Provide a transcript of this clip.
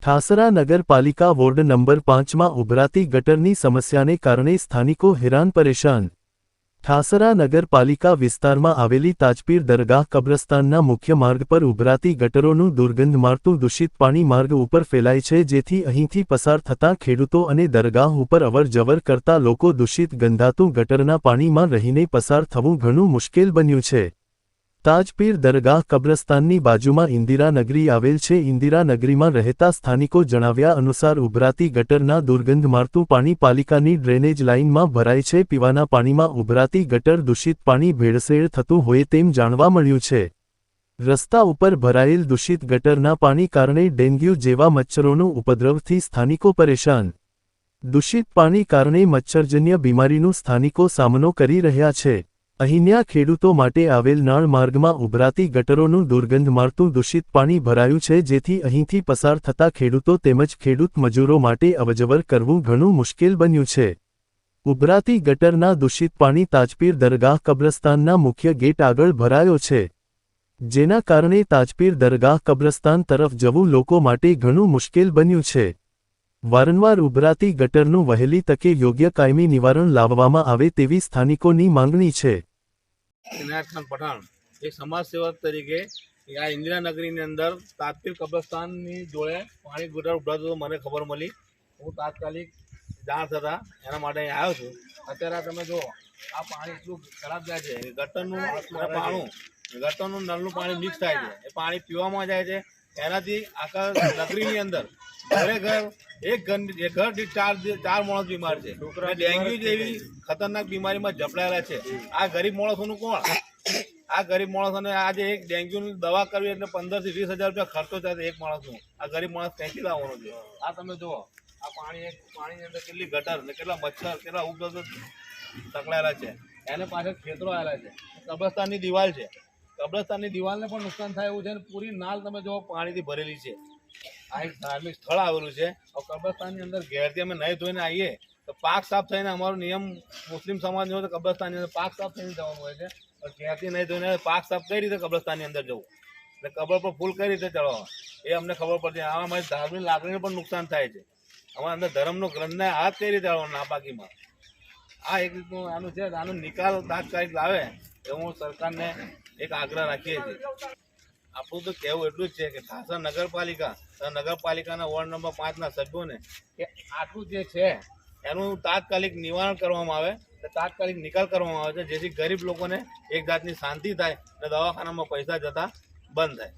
ઠાસરા નગરપાલિકા ward number 5માં ઉભરાતી ગટરની સમસ્યાને કારણે સ્થાનિકો હેરાન પરેશાન। ઠાસરા નગરપાલિકા વિસ્તારમાં આવેલી તાજપીર દરગાહ કબ્રસ્તાનના મુખ્ય માર્ગ પર ઉભરાતી ગટરોનું દુર્ગંધ મારતું દૂષિત પાણી માર્ગ ઉપર ફેલાય છે, જેથી અહીંથી પસાર થતા ખેડૂતો અને દરગાહ ઉપર અવરજવર કરતા લોકો દૂષિત ગંધાતું ગટરના પાણીમાં રહીને પસાર થવું ઘણું મુશ્કેલ બન્યું છે। તાજપીર દરગાહ કબ્રસ્તાનની બાજુમાં ઇન્દિરા નગરી આવેલ છે। ઇન્દિરા નગરીમાં રહેતા સ્થાનિકો જણાવ્યા અનુસાર ઉભરાતી ગટરના દુર્ગંધ મારતું પાણી પાલિકાની ડ્રેનેજ લાઇનમાં ભરાય છે। પીવાના પાણીમાં ઉભરાતી ગટર દૂષિત પાણી ભેળસેળ થતું હોય તેમ જાણવા મળ્યું છે। રસ્તા ઉપર ભરાયેલ દૂષિત ગટરના પાણી કારણે ડેન્ગ્યુ જેવા મચ્છરોનો ઉપદ્રવથી સ્થાનિકો પરેશાન। દૂષિત પાણી કારણે મચ્છરજન્ય બીમારીનો સ્થાનિકો સામનો કરી રહ્યા છે। અહીંના ખેડૂતો માટે આવેલ નાળ માર્ગમાં ઉભરાતી ગટરોનું દુર્ગંધ મારતું દૂષિત પાણી ભરાયું છે, જેથી અહીંથી પસાર થતા ખેડૂતો તેમજ ખેડૂત મજૂરો માટે અવરજવર કરવું ઘણું મુશ્કેલ બન્યું છે। ઉભરાતી ગટરના દૂષિત પાણી તાજપીર દરગાહ કબ્રસ્તાનના મુખ્ય ગેટ આગળ ભરાયો છે, જેના કારણે તાજપીર દરગાહ કબ્રસ્તાન તરફ જવું લોકો માટે ઘણું મુશ્કેલ બન્યું છે। વારંવાર ઉભરાતી ગટરનું વહેલી તકે યોગ્ય કાયમી નિવારણ લાવવામાં આવે તેવી સ્થાનિકોની માંગણી છે। इनायत खान पठान एक समाज सेवक तरीके आ इंदिरा नगरी अंदर ताजपीर कब्रस्तान जोड़े पानी गटर उभरात तो मैंने खबर मिली। हूँ तात्कालिक जाण थता एना माटे आव्यो छुं। अत्यारे तमे जो आ पाणी एटલું खराब जाय छे, गटरનું पाणુं गटरનું नलનું पाणी मिक्स थाय छे, ए पाणी पीवामां जाय छे। एनाथी आखा नगरीनी अंदर घरे घर एक घर થી ચાર માણસ બીમાર છે। ડેન્ગ્યુ જેવી ખતરનાક બીમારીમાં જપડાયેલા છે। આ ગરીબ માણસોનું કોણ? આ ગરીબ માણસોને આજે એક ડેન્ગ્યુની દવા કરવી એટલે 15 થી 20 હજાર રૂપિયા ખર્ચો થાય એક માણસનો। આ ગરીબ માણસ ક્યાંથી લાવવાનો છે? આ તમે જુઓ, આ પાણીની અંદર કેટલી ગટર ને કેટલા મચ્છર કેટલા ઉપદ્રવ તકલાયેલા છે। એને પાછળ ખેતરો આવેલા છે, કબ્રસ્તાનની દિવાલ છે, કબ્રસ્તાનની દિવાલને પણ નુકસાન થાય એવું છે। અને પૂરી નાલ તમે જુઓ પાણીથી ભરેલી છે। આ એક ધાર્મિક સ્થળ આવેલું છે। કબ્રસ્તાનની અંદર ઘેરથી અમે નહીં ધોઈને આવીએ તો પાક સાફ થઈને અમારો નિયમ મુસ્લિમ સમાજનો હોય તો કબ્રસ્તાનની અંદર પાક સાફ થઈને જવાનું હોય છે। પણ ઘેરથી નહીં ધોઈને પાક સાફ કઈ રીતે કબ્રસ્તાનની અંદર જવું, એટલે કબર પર ફૂલ કઈ રીતે ચડવા, એ અમને ખબર પડતી। આમાં અમારી ધાર્મિક લાગણીને પણ નુકસાન થાય છે। અમારા અંદર ધર્મનો ગ્રંથને હાથ કઈ રીતે ચડવાનો નાપાકીમાં? આ એક રીતનું આનું છે। આનો નિકાલ તાત્કાલિક લાવે એ હું સરકારને એક આગ્રહ રાખીએ છીએ। આપણું તો કહેવું એટલું જ છે કે ઠાસરા નગરપાલિકાના વોર્ડ નંબર 5ના સભ્યોને કે આટલું જે છે એનું તાત્કાલિક નિવારણ કરવામાં આવે, તાત્કાલિક નિકાલ કરવામાં આવે છે, જેથી ગરીબ લોકોને એક જાતની શાંતિ થાય અને દવાખાનામાં પૈસા જતા બંધ થાય।